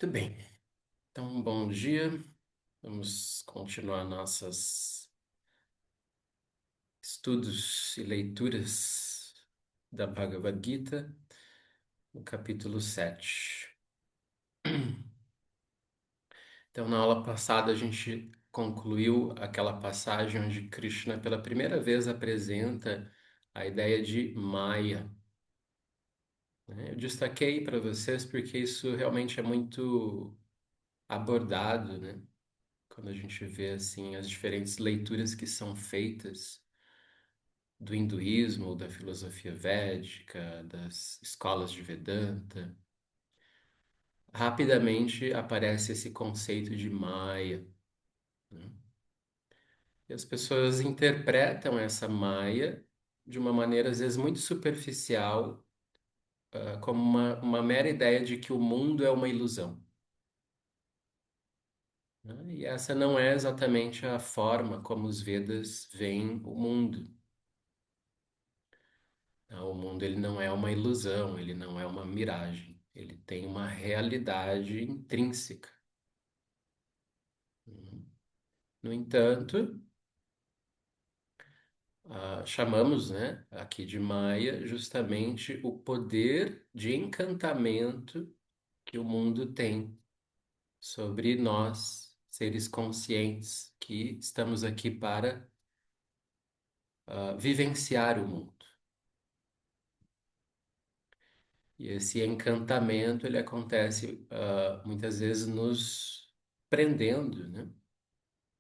Muito bem. Então, bom dia. Vamos continuar nossos estudos e leituras da Bhagavad Gita, no capítulo 7. Então, na aula passada, a gente concluiu aquela passagem onde Krishna, pela primeira vez, apresenta a ideia de Maya, né? Eu destaquei para vocês porque isso realmente é muito abordado, né? Quando a gente vê assim as diferentes leituras que são feitas do hinduísmo, da filosofia védica, das escolas de Vedanta, rapidamente aparece esse conceito de Maya, né? E as pessoas interpretam essa Maya de uma maneira às vezes muito superficial, como uma mera ideia de que o mundo é uma ilusão, né? E essa não é exatamente a forma como os Vedas veem o mundo. O mundo ele não é uma ilusão, ele não é uma miragem, ele tem uma realidade intrínseca. No entanto, chamamos, né, aqui de Maya justamente o poder de encantamento que o mundo tem sobre nós, seres conscientes, que estamos aqui para vivenciar o mundo. E esse encantamento ele acontece muitas vezes nos prendendo, né?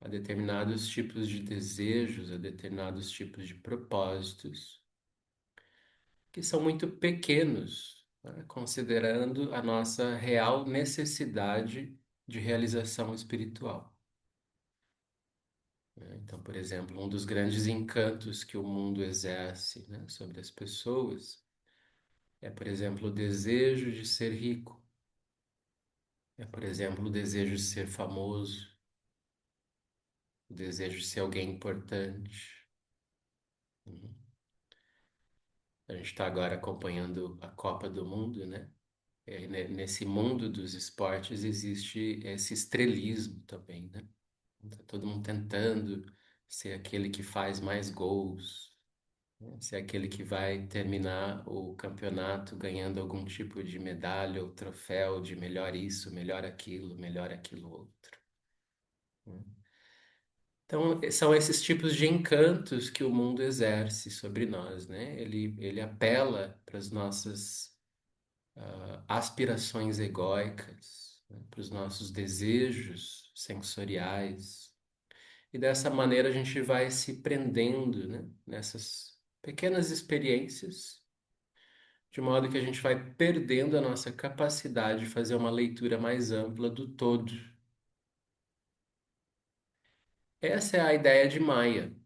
A determinados tipos de desejos, a determinados tipos de propósitos, que são muito pequenos, né, considerando a nossa real necessidade de realização espiritual, né? Então, por exemplo, um dos grandes encantos que o mundo exerce, né, sobre as pessoas é, por exemplo, o desejo de ser rico, é, por exemplo, o desejo de ser famoso, o desejo de ser alguém importante. Uhum. A gente está agora acompanhando a Copa do Mundo, né? Nesse mundo dos esportes existe esse estrelismo também, né? Tá todo mundo tentando ser aquele que faz mais gols, né? Ser aquele que vai terminar o campeonato ganhando algum tipo de medalha ou troféu de melhor isso, melhor aquilo outro, né? Então, são esses tipos de encantos que o mundo exerce sobre nós, né? Ele apela para as nossas aspirações egóicas, né, para os nossos desejos sensoriais. E dessa maneira a gente vai se prendendo, né, nessas pequenas experiências, de modo que a gente vai perdendo a nossa capacidade de fazer uma leitura mais ampla do todo. Essa é a ideia de Maia,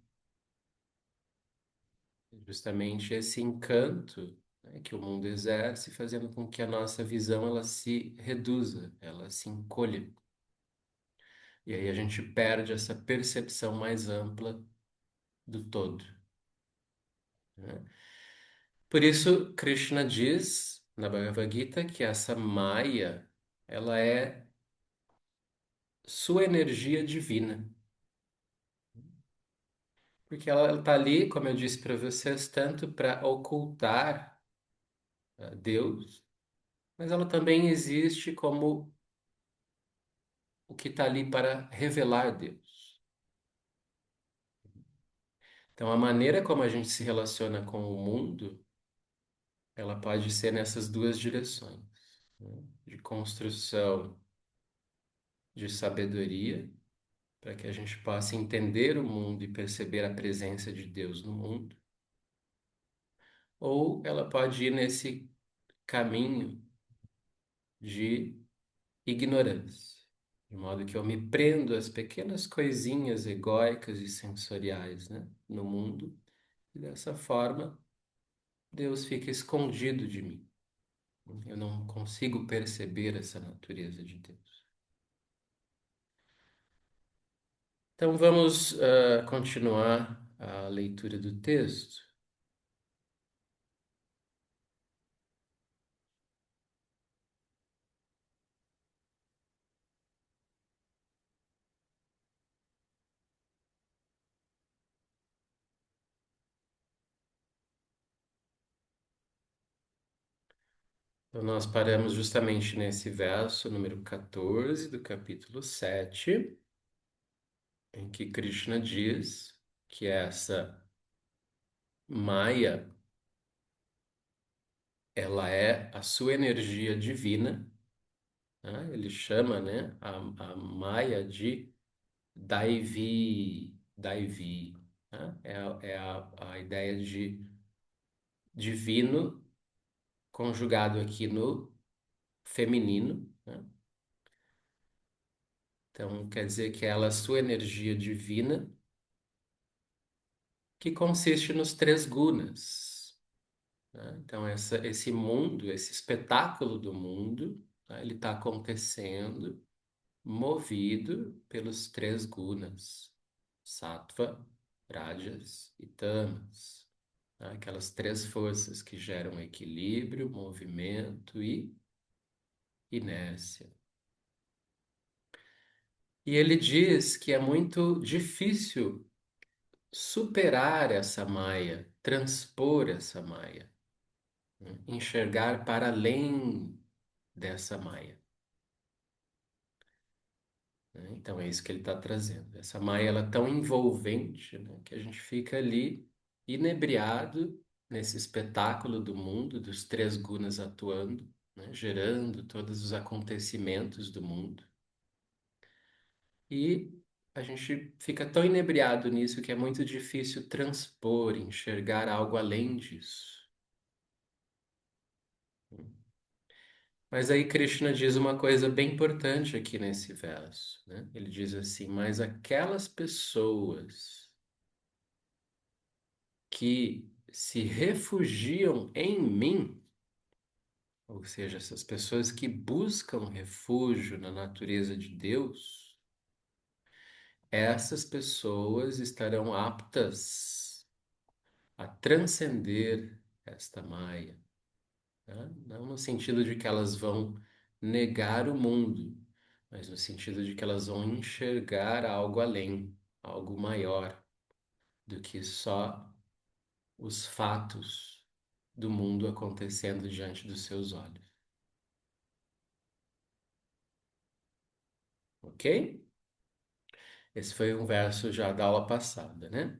justamente esse encanto, né, que o mundo exerce, fazendo com que a nossa visão ela se reduza, ela se encolha. E aí a gente perde essa percepção mais ampla do todo, né? Por isso, Krishna diz na Bhagavad Gita que essa Maya, ela é sua energia divina. Porque ela está ali, como eu disse para vocês, tanto para ocultar Deus, mas ela também existe como o que está ali para revelar Deus. Então, a maneira como a gente se relaciona com o mundo, ela pode ser nessas duas direções, né? De construção de sabedoria, para que a gente possa entender o mundo e perceber a presença de Deus no mundo, ou ela pode ir nesse caminho de ignorância, de modo que eu me prendo às pequenas coisinhas egóicas e sensoriais, né, no mundo, e dessa forma Deus fica escondido de mim. Eu não consigo perceber essa natureza de Deus. Então vamos continuar a leitura do texto. Então, nós paramos justamente nesse verso número 14 do capítulo 7, em que Krishna diz que essa Maya, ela é a sua energia divina, né? Ele chama, né, a Maya de Daivi, né? É a ideia de divino conjugado aqui no feminino, né? Então, quer dizer que ela é a sua energia divina, que consiste nos três gunas, né? Então, esse mundo, esse espetáculo do mundo, né, ele está acontecendo movido pelos três gunas, sattva, rajas e tamas, né? Aquelas três forças que geram equilíbrio, movimento e inércia. E ele diz que é muito difícil superar essa maia, transpor essa maia, né? Enxergar para além dessa maia, né? Então é isso que ele está trazendo. Essa maia ela é tão envolvente, né, que a gente fica ali inebriado nesse espetáculo do mundo, dos três gunas atuando, né, gerando todos os acontecimentos do mundo. E a gente fica tão inebriado nisso que é muito difícil transpor, enxergar algo além disso. Mas aí Krishna diz uma coisa bem importante aqui nesse verso, né? Ele diz assim: mas aquelas pessoas que se refugiam em mim, ou seja, essas pessoas que buscam refúgio na natureza de Deus, essas pessoas estarão aptas a transcender esta maia, né? Não no sentido de que elas vão negar o mundo, mas no sentido de que elas vão enxergar algo além, algo maior do que só os fatos do mundo acontecendo diante dos seus olhos. Ok? Esse foi um verso já da aula passada, né?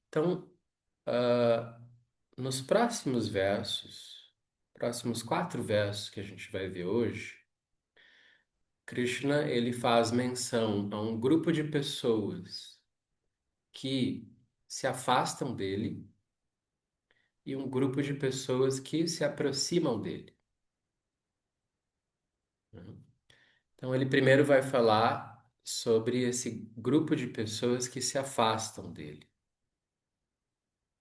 Então, ah, nos próximos quatro versos que a gente vai ver hoje, Krishna ele faz menção a um grupo de pessoas que se afastam dele e um grupo de pessoas que se aproximam dele, né? Então ele primeiro vai falar sobre esse grupo de pessoas que se afastam dele.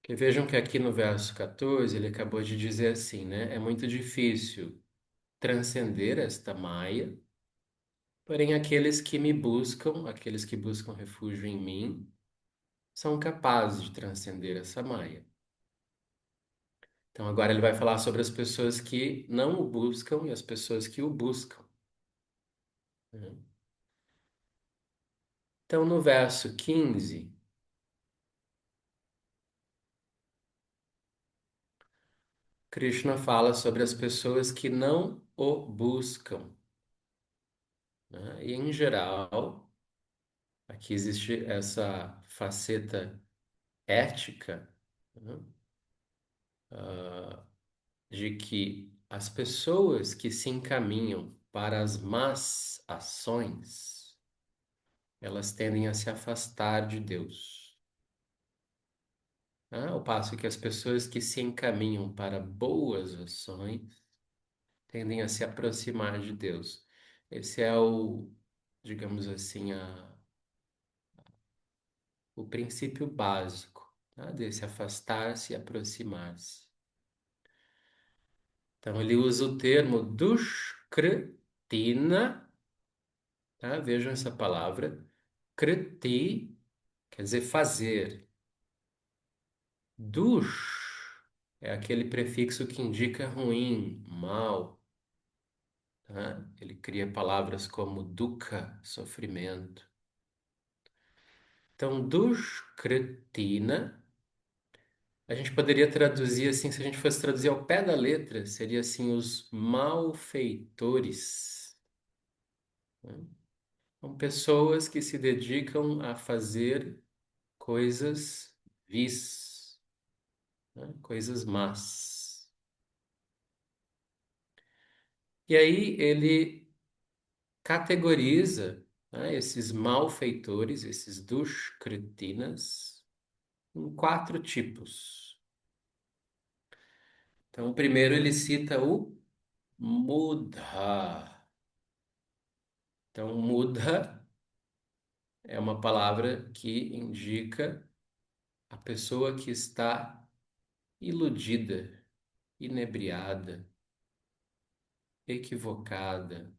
Que vejam que aqui no verso 14 ele acabou de dizer assim, né? É muito difícil transcender esta maia, porém aqueles que me buscam, aqueles que buscam refúgio em mim, são capazes de transcender essa maia. Então agora ele vai falar sobre as pessoas que não o buscam e as pessoas que o buscam, né? Então no verso 15, Krishna fala sobre as pessoas que não o buscam, né? E em geral, aqui existe essa faceta ética, né, de que as pessoas que se encaminham para as más ações, elas tendem a se afastar de Deus, né? Ao passo que as pessoas que se encaminham para boas ações tendem a se aproximar de Deus. Esse é digamos assim, o princípio básico, tá? Desse afastar-se e aproximar-se. Então, ele usa o termo dushkritina, tá? Vejam essa palavra. Kriti quer dizer fazer. Dush é aquele prefixo que indica ruim, mal, tá? Ele cria palavras como dukkha, sofrimento. Então, dushkritina A gente poderia traduzir assim, se a gente fosse traduzir ao pé da letra, seria assim os malfeitores, né? São pessoas que se dedicam a fazer coisas vis, né? Coisas más. E aí ele categoriza, né, esses malfeitores, esses dushkritinas, em quatro tipos. Então, primeiro ele cita o mudha. Então, mudha é uma palavra que indica a pessoa que está iludida, inebriada, equivocada,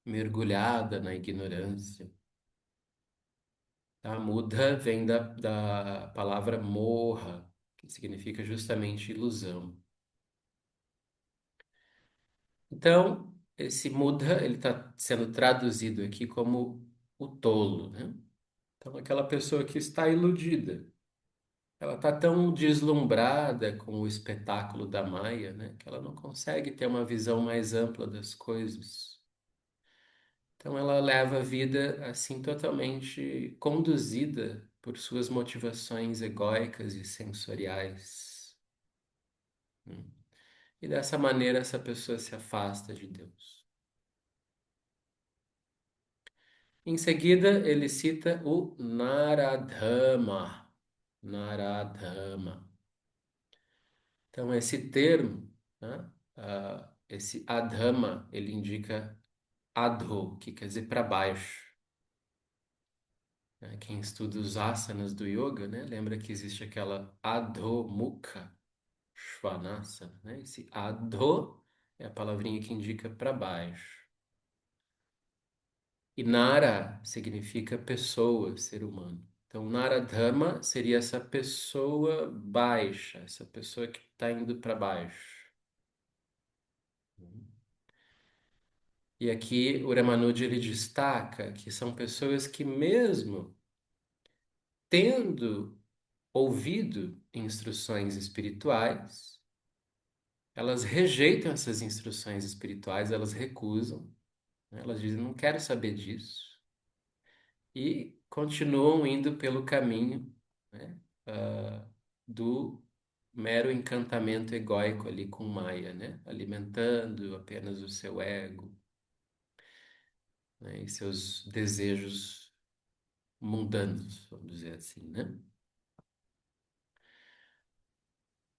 mergulhada na ignorância. A muda vem da palavra morra, que significa justamente ilusão. Então, esse muda, ele está sendo traduzido aqui como o tolo, né? Então, aquela pessoa que está iludida, ela está tão deslumbrada com o espetáculo da Maia, né? Que ela não consegue ter uma visão mais ampla das coisas. Então, ela leva a vida assim totalmente conduzida por suas motivações egóicas e sensoriais, né? E dessa maneira, essa pessoa se afasta de Deus. Em seguida, ele cita o Naradhama. Naradhama. Então, esse termo, né, esse Adhama, ele indica Adho, que quer dizer para baixo, né? Quem estuda os asanas do yoga, né, lembra que existe aquela Adho Mukha Svanasana, né? Esse Adho é a palavrinha que indica para baixo. E Nara significa pessoa, ser humano. Então, Naradhama seria essa pessoa baixa, essa pessoa que está indo para baixo. E aqui o Ramanuja ele destaca que são pessoas que mesmo tendo ouvido instruções espirituais, elas rejeitam essas instruções espirituais, elas recusam, né? Elas dizem, não quero saber disso. E continuam indo pelo caminho, né, do mero encantamento egóico ali com Maya, né? Alimentando apenas o seu ego, né, e seus desejos mundanos, vamos dizer assim, né?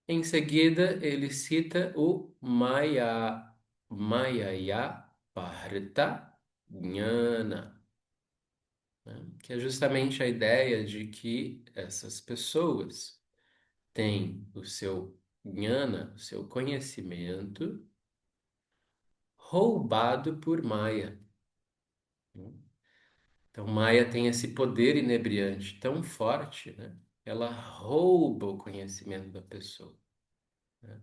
Em seguida, ele cita o Mayaya Parita Jnana, né? Que é justamente a ideia de que essas pessoas têm o seu jnana, o seu conhecimento, roubado por Maya, né? Então, Maya tem esse poder inebriante tão forte, né? Ela rouba o conhecimento da pessoa, né?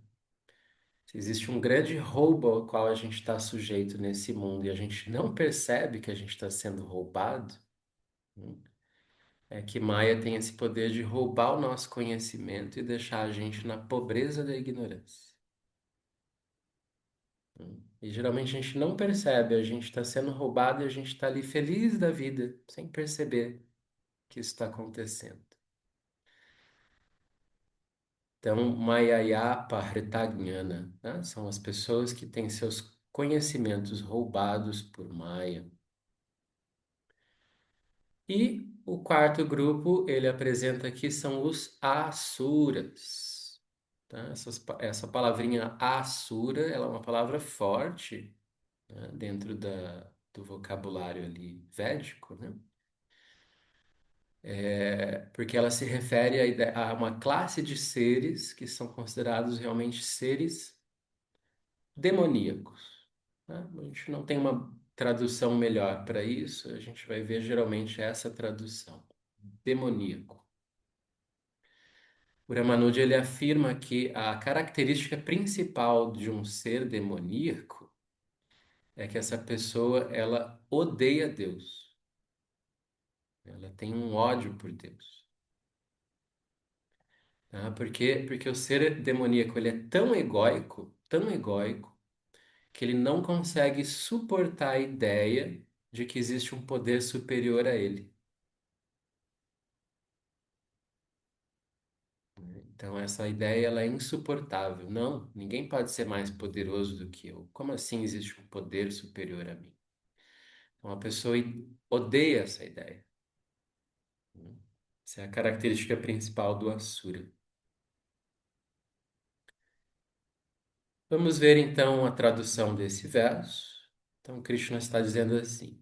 Se existe um grande roubo ao qual a gente está sujeito nesse mundo e a gente não percebe que a gente está sendo roubado, né, é que Maya tem esse poder de roubar o nosso conhecimento e deixar a gente na pobreza da ignorância, né? E geralmente a gente não percebe, a gente está sendo roubado e a gente está ali feliz da vida, sem perceber que isso está acontecendo. Então, Mayayapa Hritajnana, né? São as pessoas que têm seus conhecimentos roubados por Maya. E o quarto grupo, ele apresenta aqui, são os asuras, tá? Essa palavrinha asura, ela é uma palavra forte, né, dentro do vocabulário ali védico, né? Porque ela se refere a uma classe de seres que são considerados realmente seres demoníacos, né? A gente não tem uma tradução melhor para isso, a gente vai ver geralmente essa tradução, demoníaco. O Ramanuja ele afirma que a característica principal de um ser demoníaco é que essa pessoa ela odeia Deus, ela tem um ódio por Deus. Tá? Porque o ser demoníaco ele é tão egóico, que ele não consegue suportar a ideia de que existe um poder superior a ele. Então essa ideia ela é insuportável. Não, ninguém pode ser mais poderoso do que eu. Como assim existe um poder superior a mim? Então a pessoa odeia essa ideia. Né? Essa é a característica principal do Asura. Vamos ver então a tradução desse verso. Então Krishna está dizendo assim: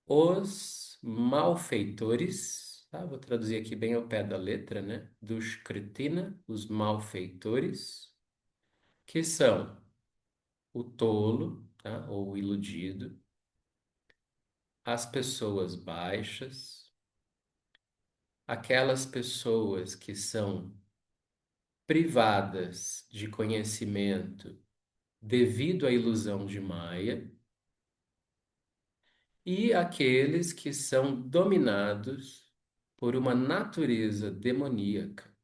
os malfeitores, tá? Vou traduzir aqui bem ao pé da letra, né? Dushkritina, os malfeitores, que são o tolo, tá? Ou o iludido, as pessoas baixas, aquelas pessoas que são privadas de conhecimento devido à ilusão de Maya, e aqueles que são dominados por uma natureza demoníaca.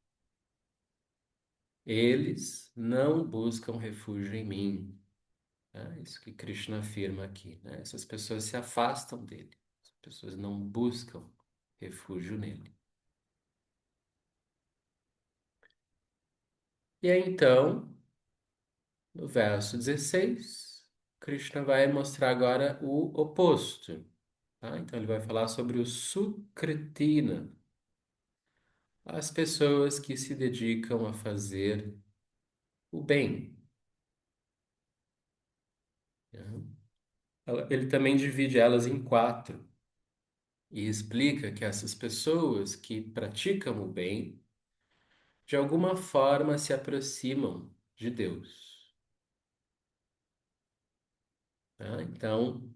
Eles não buscam refúgio em mim. É isso que Krishna afirma aqui, né? Essas pessoas se afastam dele. As pessoas não buscam refúgio nele. E aí, então, no verso 16, Krishna vai mostrar agora o oposto. Tá? Então, ele vai falar sobre o Sukritina, as pessoas que se dedicam a fazer o bem. Né? Ele também divide elas em quatro e explica que essas pessoas que praticam o bem, de alguma forma se aproximam de Deus. Tá? Então,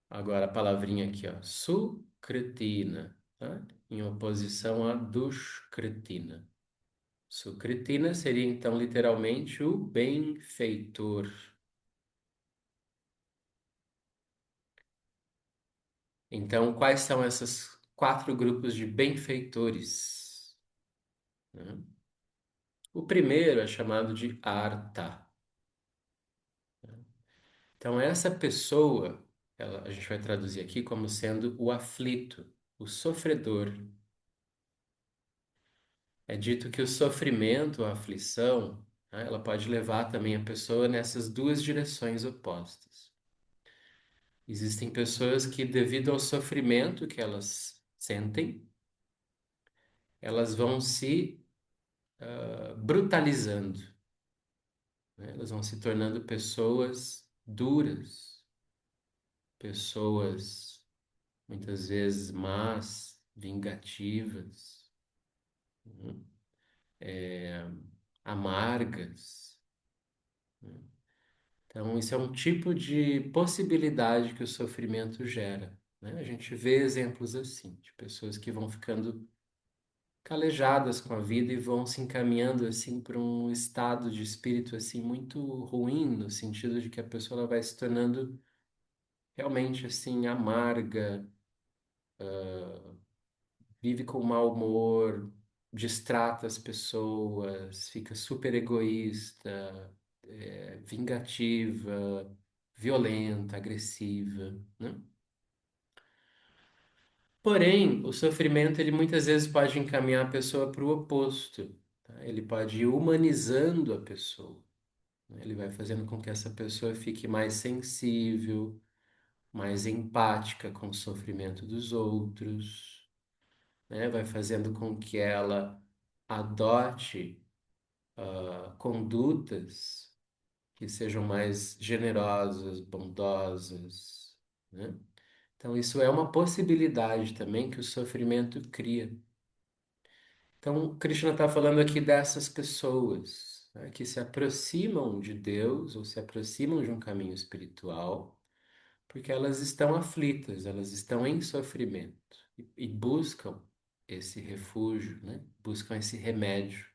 agora a palavrinha aqui, ó, sukritina, tá? Em oposição a dushkritina. Sukritina seria então literalmente o benfeitor. Então, quais são esses quatro grupos de benfeitores? Né? O primeiro é chamado de Artha. Então, essa pessoa, a gente vai traduzir aqui como sendo o aflito, o sofredor. É dito que o sofrimento, a aflição, né, ela pode levar também a pessoa nessas duas direções opostas. Existem pessoas que, devido ao sofrimento que elas sentem, elas vão se brutalizando, né? Elas vão se tornando pessoas duras, pessoas muitas vezes más, vingativas, né? Amargas. Então, isso é um tipo de possibilidade que o sofrimento gera, né? A gente vê exemplos assim, de pessoas que vão ficando calejadas com a vida e vão se encaminhando assim para um estado de espírito assim muito ruim, no sentido de que a pessoa ela vai se tornando realmente assim amarga, vive com mau humor, distrata as pessoas, fica super egoísta, vingativa, violenta, agressiva, né? Porém, o sofrimento ele muitas vezes pode encaminhar a pessoa para o oposto, tá? Ele pode ir humanizando a pessoa, né? Ele vai fazendo com que essa pessoa fique mais sensível, mais empática com o sofrimento dos outros, né? Vai fazendo com que ela adote condutas que sejam mais generosas, bondosas, né? Então, isso é uma possibilidade também que o sofrimento cria. Então, Krishna está falando aqui dessas pessoas, né, que se aproximam de Deus ou se aproximam de um caminho espiritual, porque elas estão aflitas, elas estão em sofrimento e buscam esse refúgio, né? Buscam esse remédio.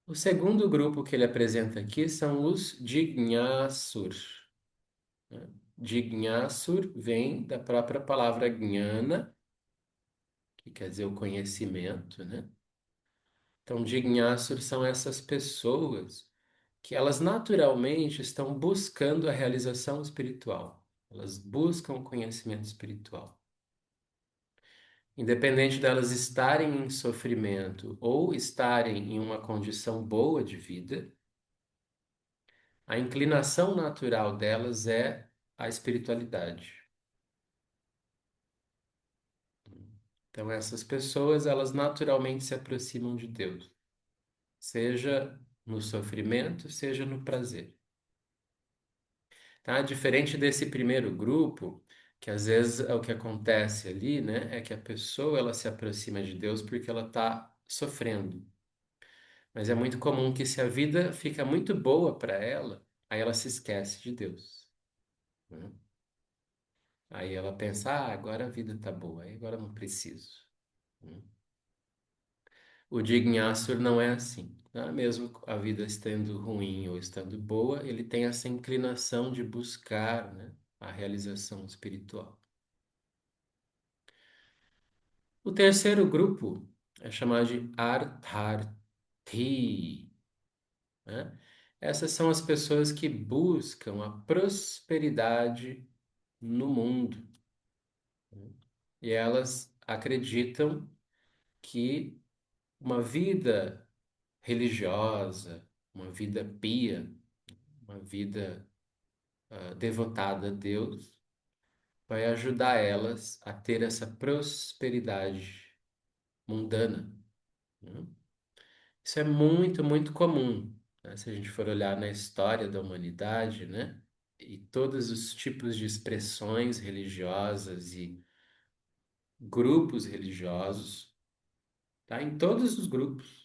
O segundo grupo que ele apresenta aqui são os Jignyasur, né? Jignyasur vem da própria palavra gnana, que quer dizer o conhecimento, né? Então, Jignassur são essas pessoas que elas naturalmente estão buscando a realização espiritual. Elas buscam o conhecimento espiritual. Independente delas estarem em sofrimento ou estarem em uma condição boa de vida, a inclinação natural delas é a espiritualidade. Então, essas pessoas, elas naturalmente se aproximam de Deus, seja no sofrimento, seja no prazer. Tá? Diferente desse primeiro grupo, que às vezes é o que acontece ali, né? É que a pessoa ela se aproxima de Deus porque ela está sofrendo. Mas é muito comum que se a vida fica muito boa para ela, aí ela se esquece de Deus, né? Aí ela pensa, ah, agora a vida tá boa, aí agora eu não preciso, né? O Dignassur não é assim, tá? Mesmo a vida estando ruim ou estando boa, ele tem essa inclinação de buscar, né, a realização espiritual. O terceiro grupo é chamado de Artharthi, né? Essas são as pessoas que buscam a prosperidade no mundo, né? E elas acreditam que uma vida religiosa, uma vida pia, uma vida devotada a Deus, vai ajudar elas a ter essa prosperidade mundana, né? Isso é muito, muito comum, né? Se a gente for olhar na história da humanidade, né? E todos os tipos de expressões religiosas e grupos religiosos, tá? Em todos os grupos.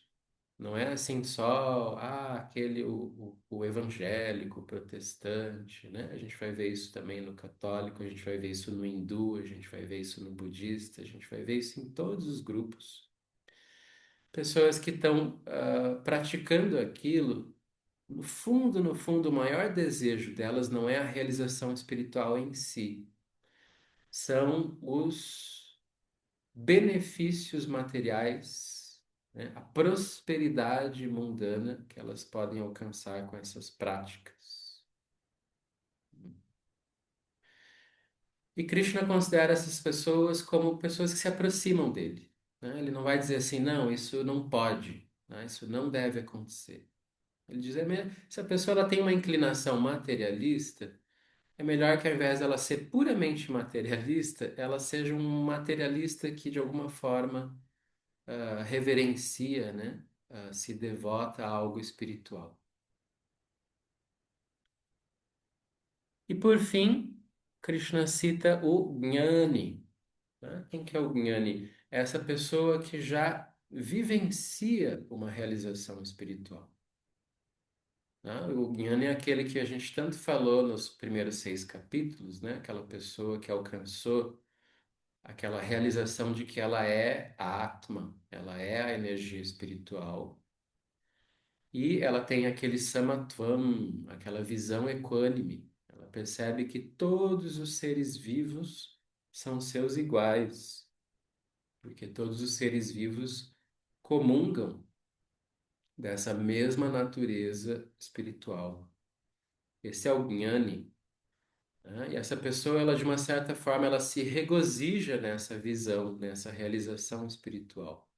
Não é assim só, aquele, o evangélico, o protestante, né? A gente vai ver isso também no católico, a gente vai ver isso no hindu, a gente vai ver isso no budista, a gente vai ver isso em todos os grupos. Pessoas que estão praticando aquilo, no fundo, o maior desejo delas não é a realização espiritual em si, são os benefícios materiais, né? A prosperidade mundana que elas podem alcançar com essas práticas. E Krishna considera essas pessoas como pessoas que se aproximam dele, né? Ele não vai dizer assim, não, isso não pode, né? Isso não deve acontecer. Ele diz, se a pessoa ela tem uma inclinação materialista, é melhor que ao invés dela ser puramente materialista, ela seja um materialista que de alguma forma reverencia, né? Se devota a algo espiritual. E por fim, Krishna cita o Gnani, né? Quem que é o Gnani? É essa pessoa que já vivencia uma realização espiritual, né? O Gnani é aquele que a gente tanto falou nos primeiros 6 capítulos, né? Aquela pessoa que alcançou aquela realização de que ela é a Atma, ela é a energia espiritual. E ela tem aquele samatvam, aquela visão equânime. Ela percebe que todos os seres vivos são seus iguais, porque todos os seres vivos comungam dessa mesma natureza espiritual. Esse é o Gnani, né? E essa pessoa, ela de uma certa forma, ela se regozija nessa visão, nessa realização espiritual.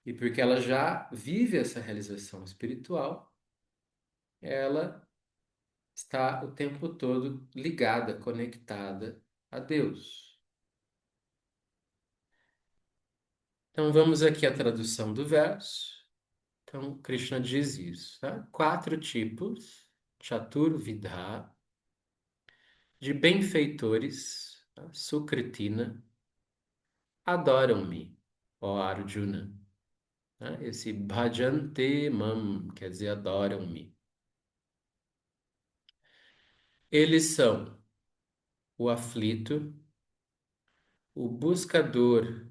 E porque ela já vive essa realização espiritual, ela está o tempo todo ligada, conectada a Deus. Então vamos aqui à tradução do verso. Então Krishna diz isso, tá? 4 tipos, Chaturvidha, de benfeitores, tá? Sukritina, adoram-me, ó Arjuna, tá? Esse bhajante mam quer dizer adoram-me. Eles são o aflito, o buscador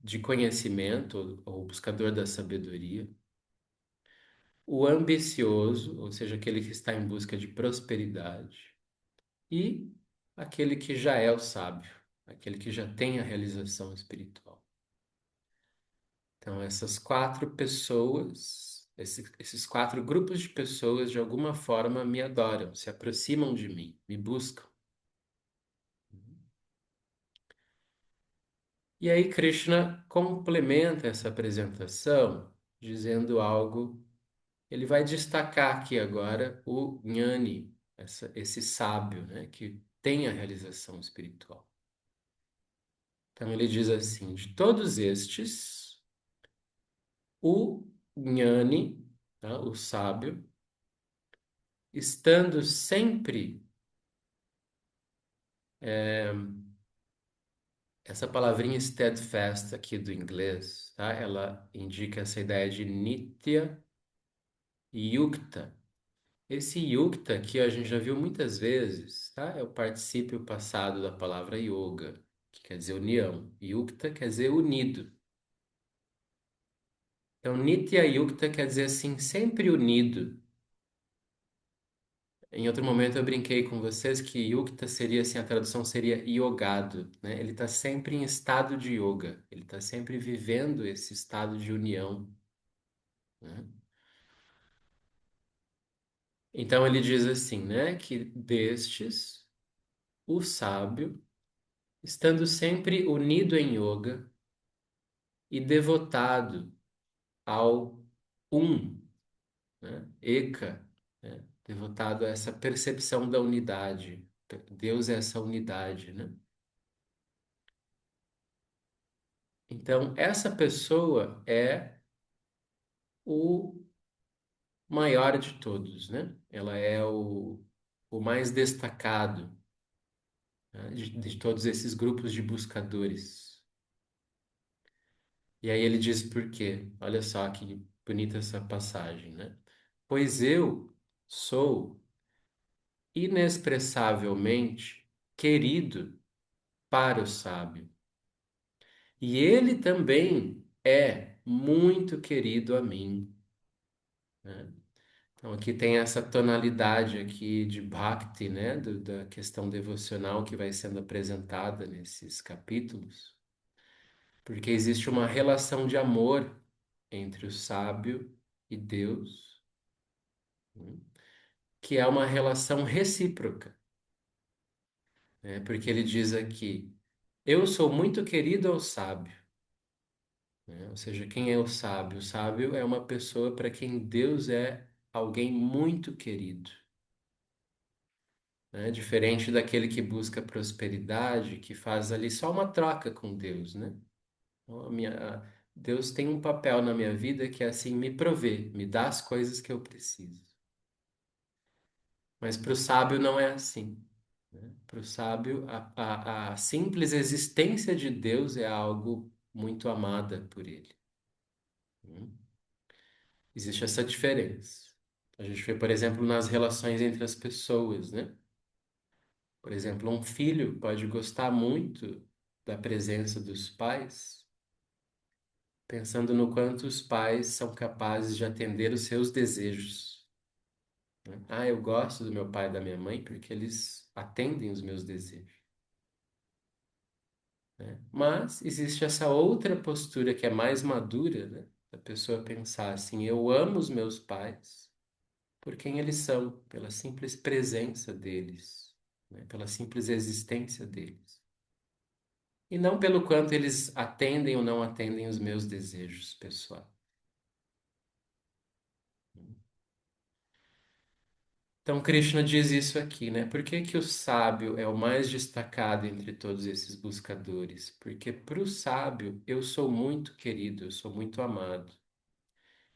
de conhecimento, ou buscador da sabedoria, o ambicioso, ou seja, aquele que está em busca de prosperidade, e aquele que já é o sábio, aquele que já tem a realização espiritual. Então, essas quatro pessoas, esses quatro grupos de pessoas, de alguma forma me adoram, se aproximam de mim, me buscam. E aí, Krishna complementa essa apresentação dizendo algo. Ele vai destacar aqui agora o Gnani, esse sábio, né, que tem a realização espiritual. Então, ele diz assim: de todos estes, o Gnani, tá, o sábio, estando sempre. Essa palavrinha steadfast aqui do inglês, tá? Ela indica essa ideia de nitya yukta. Esse yukta aqui a gente já viu muitas vezes, tá? É o particípio passado da palavra yoga, que quer dizer união. Yukta quer dizer unido. Então, nitya yukta quer dizer assim, sempre unido. Em outro momento eu brinquei com vocês que yukta seria assim, a tradução seria yogado, né? Ele está sempre em estado de yoga, ele está sempre vivendo esse estado de união, né? Então ele diz assim, né, que destes, o sábio, estando sempre unido em yoga e devotado ao um, né, eka, né, devotado a essa percepção da unidade. Deus é essa unidade, né? Então, essa pessoa é o maior de todos, né? Ela é o mais destacado, né, de todos esses grupos de buscadores. E aí ele diz por quê? Olha só que bonita essa passagem, né? Pois eu sou inexpressavelmente querido para o sábio, e ele também é muito querido a mim, né? Então aqui tem essa tonalidade aqui de Bhakti, né? Da questão devocional que vai sendo apresentada nesses capítulos, porque existe uma relação de amor entre o sábio e Deus, né, que é uma relação recíproca, né? Porque ele diz aqui: eu sou muito querido ao sábio, né? Ou seja, quem é o sábio? O sábio é uma pessoa para quem Deus é alguém muito querido, né? Diferente daquele que busca prosperidade, que faz ali só uma troca com Deus, né? Então, Deus tem um papel na minha vida que é assim, me prover, me dá as coisas que eu preciso. Mas para o sábio não é assim, né? Para o sábio, a simples existência de Deus é algo muito amada por ele, né? Existe essa diferença. A gente vê, por exemplo, nas relações entre as pessoas, né? Por exemplo, um filho pode gostar muito da presença dos pais, pensando no quanto os pais são capazes de atender os seus desejos, né? Ah, eu gosto do meu pai e da minha mãe porque eles atendem os meus desejos, né? Mas existe essa outra postura que é mais madura, né? Da pessoa pensar assim: eu amo os meus pais por quem eles são, pela simples presença deles, né? Pela simples existência deles. E não pelo quanto eles atendem ou não atendem os meus desejos pessoais. Então, Krishna diz isso aqui, né? Por que que o sábio é o mais destacado entre todos esses buscadores? Porque para o sábio eu sou muito querido, eu sou muito amado.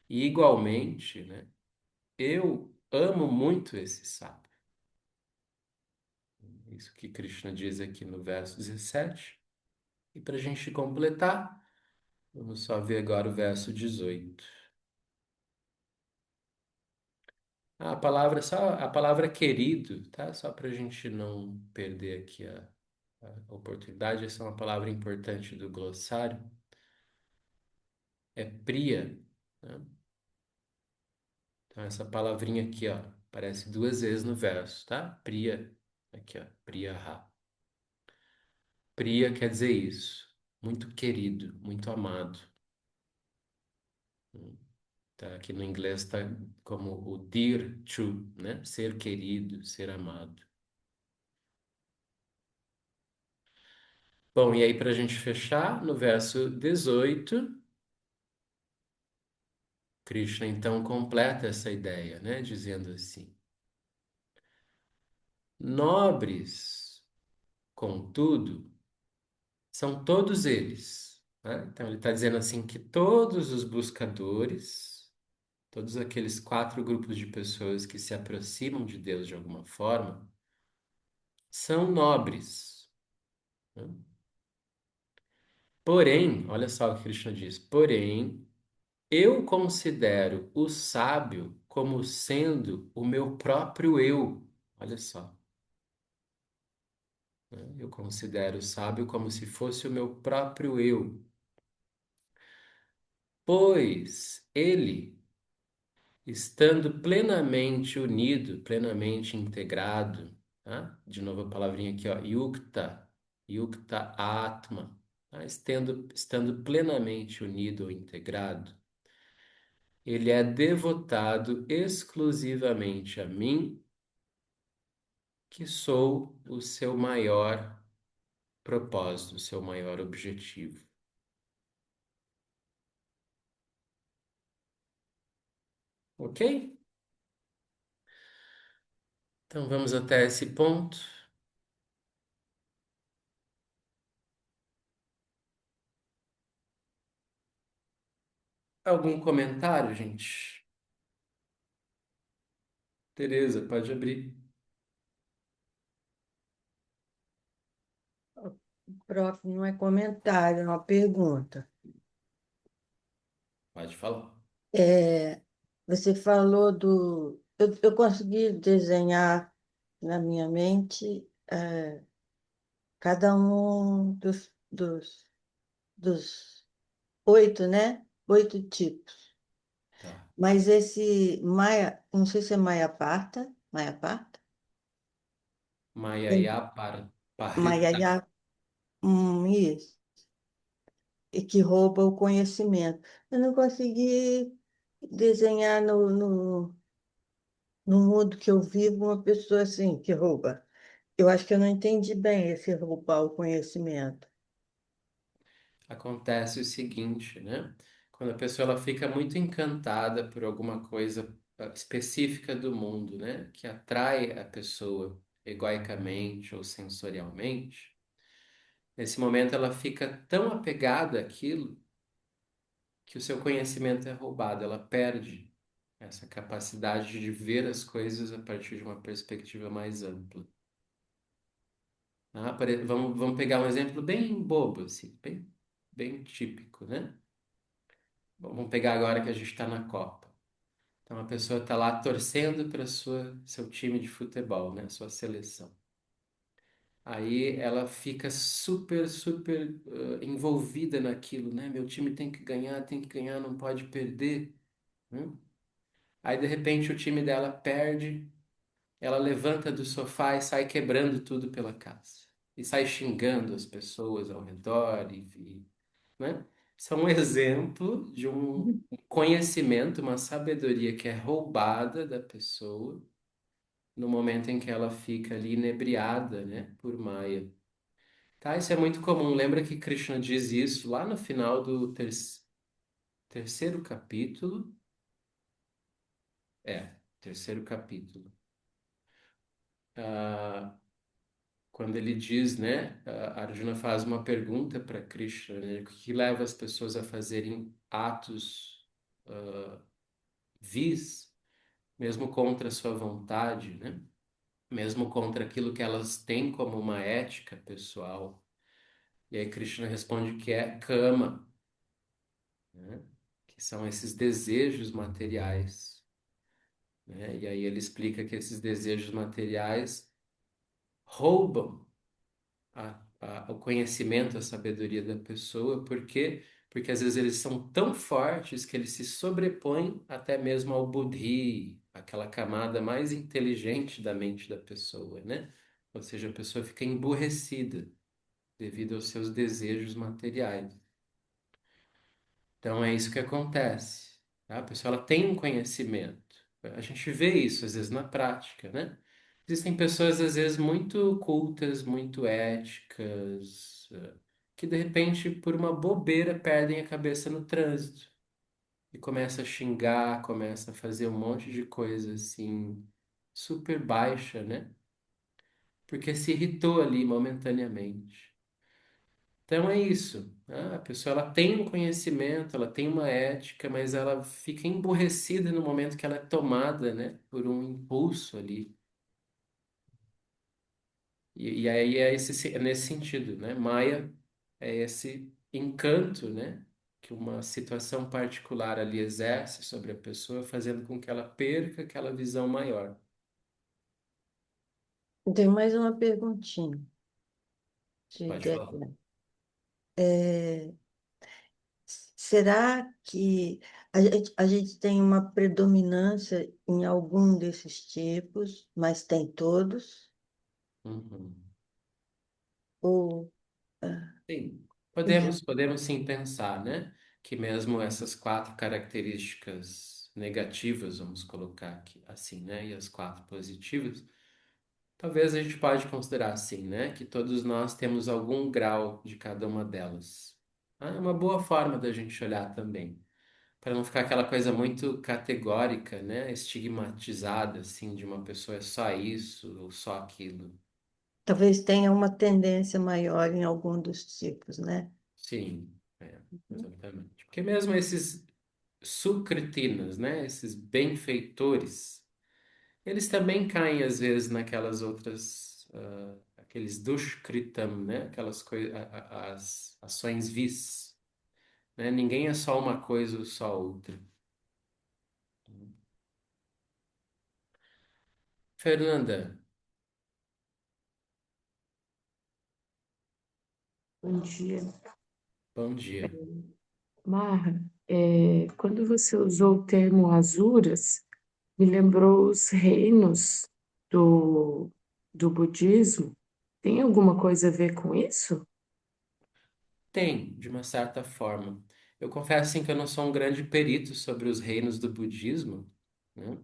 E igualmente, né? Eu amo muito esse sábio. Isso que Krishna diz aqui no verso 17. E para a gente completar, vamos só ver agora o verso 18. Só a palavra querido, tá? Só para a gente não perder aqui a oportunidade, essa é uma palavra importante do glossário, é priya, né? Então essa palavrinha aqui, ó, aparece duas vezes no verso, tá? Priya, aqui, ó, priyaha. Priya quer dizer isso. Muito querido, muito amado. Tá? Aqui no inglês está como o dear to, né? Ser querido, ser amado. Bom, e aí para a gente fechar, no verso 18, Krishna então completa essa ideia, né? Dizendo assim: nobres, contudo, são todos eles. Né? Então ele está dizendo assim que todos os buscadores, todos aqueles quatro grupos de pessoas que se aproximam de Deus de alguma forma, são nobres. Né? Porém, olha só o que Krishna diz: porém, eu considero o sábio como sendo o meu próprio eu. Olha só, né? Eu considero o sábio como se fosse o meu próprio eu, pois ele, estando plenamente unido, plenamente integrado, tá? De novo a palavrinha aqui, ó, yukta, yukta atma, tá? Estando plenamente unido ou integrado, ele é devotado exclusivamente a mim, que sou o seu maior propósito, o seu maior objetivo. Ok? Então vamos até esse ponto. Algum comentário, gente? Tereza, pode abrir. Prof, não é comentário, é uma pergunta. Pode falar. É, você falou do. Eu consegui desenhar na minha mente cada um dos oito, né? Oito tipos. Tá. Mas esse Maia, não sei se é Maia Parta, Mayaya para Maia, Parita. isso, e que rouba o conhecimento. Eu não consegui desenhar no mundo que eu vivo uma pessoa assim que rouba. Eu acho que eu não entendi bem esse roubar o conhecimento. Acontece o seguinte, né? Quando a pessoa ela fica muito encantada por alguma coisa específica do mundo, né? Que atrai a pessoa egoicamente ou sensorialmente, nesse momento ela fica tão apegada àquilo que o seu conhecimento é roubado, ela perde essa capacidade de ver as coisas a partir de uma perspectiva mais ampla. Vamos pegar um exemplo bem bobo, assim, bem típico, né? Vamos pegar agora que a gente está na Copa. Então a pessoa está lá torcendo para seu time de futebol, né? Sua seleção. Aí ela fica super envolvida naquilo, né? Meu time tem que ganhar, não pode perder, né? Aí de repente o time dela perde, ela levanta do sofá e sai quebrando tudo pela casa. E sai xingando as pessoas ao redor, né? Isso é um exemplo de um conhecimento, uma sabedoria que é roubada da pessoa no momento em que ela fica ali inebriada, né, por Maya. Tá, isso é muito comum. Lembra que Krishna diz isso lá no final do terceiro capítulo? Terceiro capítulo. Ah, quando ele diz, né, Arjuna faz uma pergunta para Krishna, né, o que leva as pessoas a fazerem atos vis, mesmo contra a sua vontade, né? Mesmo contra aquilo que elas têm como uma ética pessoal. E aí Krishna responde que é kama, né? Que são esses desejos materiais, né? E aí ele explica que esses desejos materiais roubam o conhecimento, a sabedoria da pessoa, porque às vezes eles são tão fortes que eles se sobrepõem até mesmo ao buddhi, aquela camada mais inteligente da mente da pessoa, né? Ou seja, a pessoa fica emburrecida. devido aos seus desejos materiais. Então é isso que acontece, tá? A pessoa ela tem um conhecimento. A gente vê isso às vezes na prática, né? Existem pessoas às vezes muito cultas, muito éticas, que de repente por uma bobeira perdem a cabeça no trânsito e começa a xingar, começa a fazer um monte de coisa assim super baixa, né? Porque se irritou ali momentaneamente. Então é isso, né? A pessoa ela tem um conhecimento, ela tem uma ética, mas ela fica emburrecida no momento que ela é tomada, né, por um impulso ali. E aí é é nesse sentido, né? Maia é esse encanto, né, que uma situação particular ali exerce sobre a pessoa, fazendo com que ela perca aquela visão maior. Tem mais uma perguntinha de Pode falar. Dedé. É, será que a gente tem uma predominância em algum desses tipos, mas tem todos? Uhum. Ou, ah, Sim, enfim, podemos sim pensar, né, que mesmo essas quatro características negativas, vamos colocar aqui assim, né, e as quatro positivas, talvez a gente pode considerar assim, né, que todos nós temos algum grau de cada uma delas. Ah, é uma boa forma da gente olhar também, para não ficar aquela coisa muito categórica, né, estigmatizada assim, de uma pessoa é só isso ou só aquilo. talvez tenha uma tendência maior em algum dos tipos, né? Sim, exatamente. Porque mesmo esses sucretinas, né? Esses benfeitores, eles também caem às vezes naquelas outras, aqueles dushkritam, né? Aquelas coisas, as ações vis, né? Ninguém é só uma coisa ou só outra. Fernanda, Bom dia. bom dia. Marra, quando você usou o termo Asuras, me lembrou os reinos do, do budismo. Tem alguma coisa a ver com isso? Tem, de uma certa forma. Eu confesso assim, que eu não sou um grande perito sobre os reinos do budismo, né?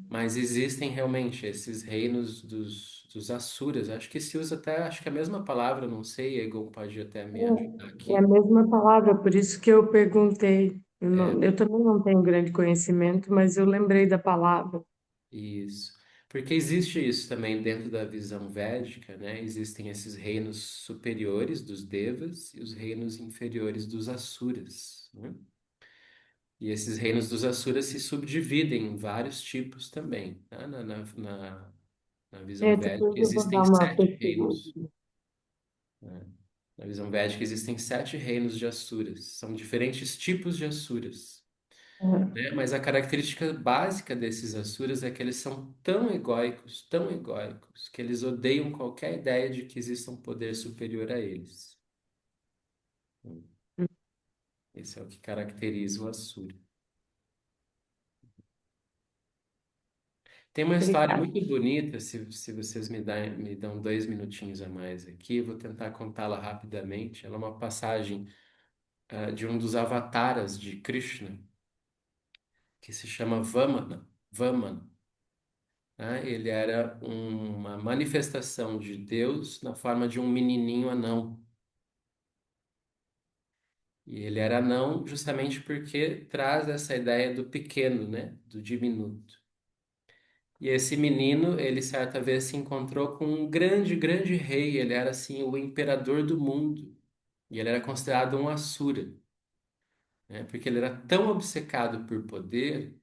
Mas existem realmente esses reinos dos Asuras. Acho que se usa até, acho que a mesma palavra, não sei, Egon pode até me ajudar É a aqui. mesma palavra, por isso que eu perguntei. É, Eu também não tenho grande conhecimento, mas eu lembrei da palavra. isso. Porque existe isso também dentro da visão védica, né? Existem esses reinos superiores dos Devas e os reinos inferiores dos Asuras, né? E esses reinos dos Asuras se subdividem em vários tipos também, tá? Na visão védica Depois eu vou existem dar uma sete pesquisada. reinos, né? Na visão védica existem sete reinos de Asuras. São diferentes tipos de Asuras, né? Mas a característica básica desses Asuras é que eles são tão egóicos, que eles odeiam qualquer ideia de que exista um poder superior a eles. Esse é o que caracteriza o Asura. Tem uma história Obrigada. muito bonita, se vocês me dão 2 minutinhos a mais aqui, eu vou tentar contá-la rapidamente. Ela é uma passagem, de um dos avataras de Krishna, que se chama Vamana. Vamana, né? Ele era uma manifestação de Deus na forma de um menininho anão. E ele era anão justamente porque traz essa ideia do pequeno, né? Do diminuto. E esse menino, ele certa vez se encontrou com um grande, grande rei. Ele era assim o imperador do mundo. E ele era considerado um Asura, né? Porque ele era tão obcecado por poder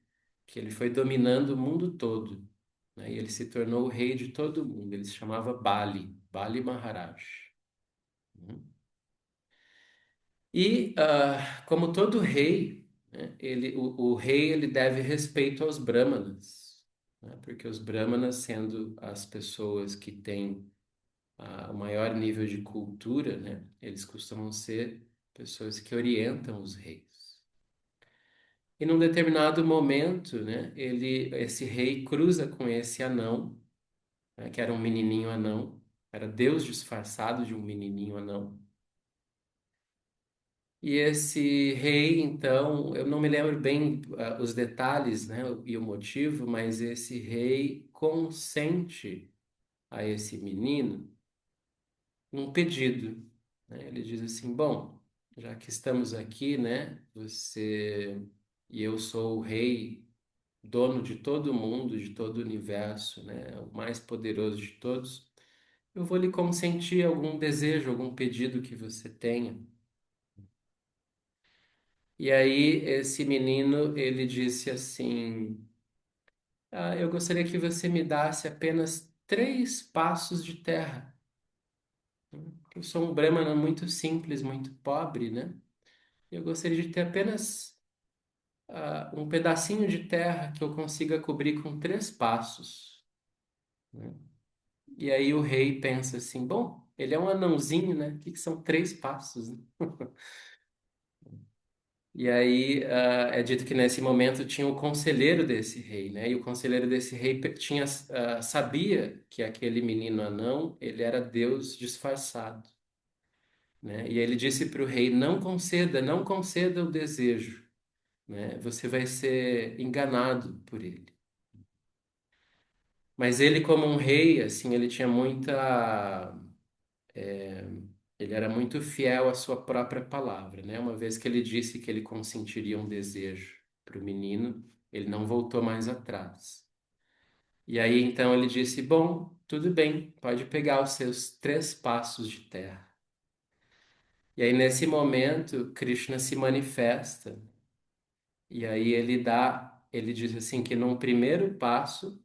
que ele foi dominando o mundo todo, né? E ele se tornou o rei de todo mundo. Ele se chamava Bali, Bali Maharaj, né? E como todo rei, né, o rei ele deve respeito aos brahmanas, né? Porque os brahmanas, sendo as pessoas que têm o maior nível de cultura, né, eles costumam ser pessoas que orientam os reis. E num determinado momento, né, esse rei cruza com esse anão, né, que era um menininho anão. Era Deus disfarçado de um menininho anão. E esse rei, então, eu não me lembro bem os detalhes, né, e o motivo, mas esse rei consente a esse menino um pedido, né? Ele diz assim: bom, já que estamos aqui, né, você e eu sou o rei, dono de todo o mundo, de todo o universo, né, o mais poderoso de todos, eu vou lhe consentir algum desejo, algum pedido que você tenha. E aí esse menino, ele disse assim: eu gostaria que você me desse apenas 3 passos de terra. Eu sou um brahmana muito simples, muito pobre, né? Eu gostaria de ter apenas um pedacinho de terra que eu consiga cobrir com 3 passos, né? E aí o rei pensa assim: bom, ele é um anãozinho, né? O que que são 3 passos, né? E aí é dito que nesse momento tinha o conselheiro desse rei, né? E o conselheiro desse rei sabia que aquele menino anão, ele era Deus disfarçado, né? E ele disse para o rei: não conceda, não conceda o desejo, né? Você vai ser enganado por ele. Mas ele, como um rei, assim, ele tinha muita, ele era muito fiel à sua própria palavra, né? Uma vez que ele disse que ele consentiria um desejo para o menino, ele não voltou mais atrás. E aí então ele disse: bom, tudo bem, pode pegar os seus 3 passos de terra. E aí nesse momento, Krishna se manifesta. E aí ele diz assim que num primeiro passo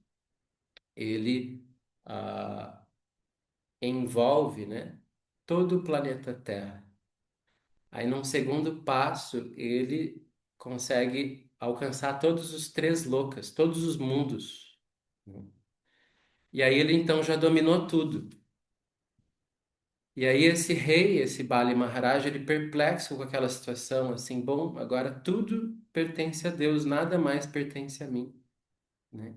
ele ah, envolve, né, todo o planeta Terra. Aí num segundo passo ele consegue alcançar todos os 3 lokas, todos os mundos, né? E aí ele então já dominou tudo. E aí esse rei, esse Bali Maharaj, ele perplexo com aquela situação, assim, bom, agora tudo pertence a Deus, nada mais pertence a mim, né?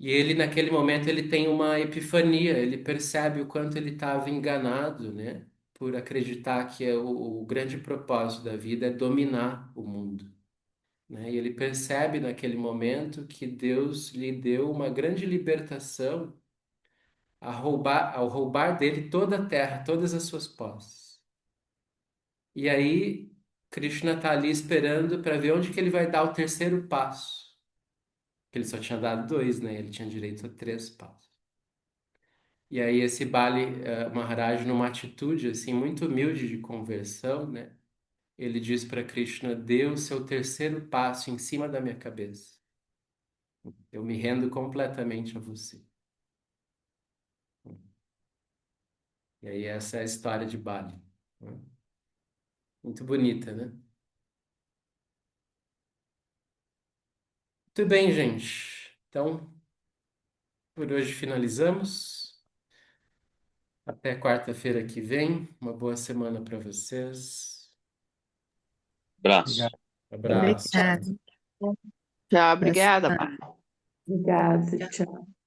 E ele, naquele momento, ele tem uma epifania, ele percebe o quanto ele estava enganado, né? Por acreditar que o grande propósito da vida é dominar o mundo, né? E ele percebe naquele momento que Deus lhe deu uma grande libertação ao roubar dele toda a terra, todas as suas posses. E aí, Krishna está ali esperando para ver onde que ele vai dar o terceiro passo. Que ele só tinha dado 2, né? Ele tinha direito a 3 passos. E aí esse Bali Maharaj, numa atitude assim muito humilde de conversão, né? Ele diz para Krishna: dê o seu terceiro passo em cima da minha cabeça. Eu me rendo completamente a você. E aí essa é a história de Bali, né? Muito bonita, né? Muito bem, gente. Então, por hoje finalizamos. Até quarta-feira que vem. Uma boa semana para vocês. Abraço. Obrigado. Abraço. Obrigada. Tchau, Boa obrigada. semana. Obrigada, tchau.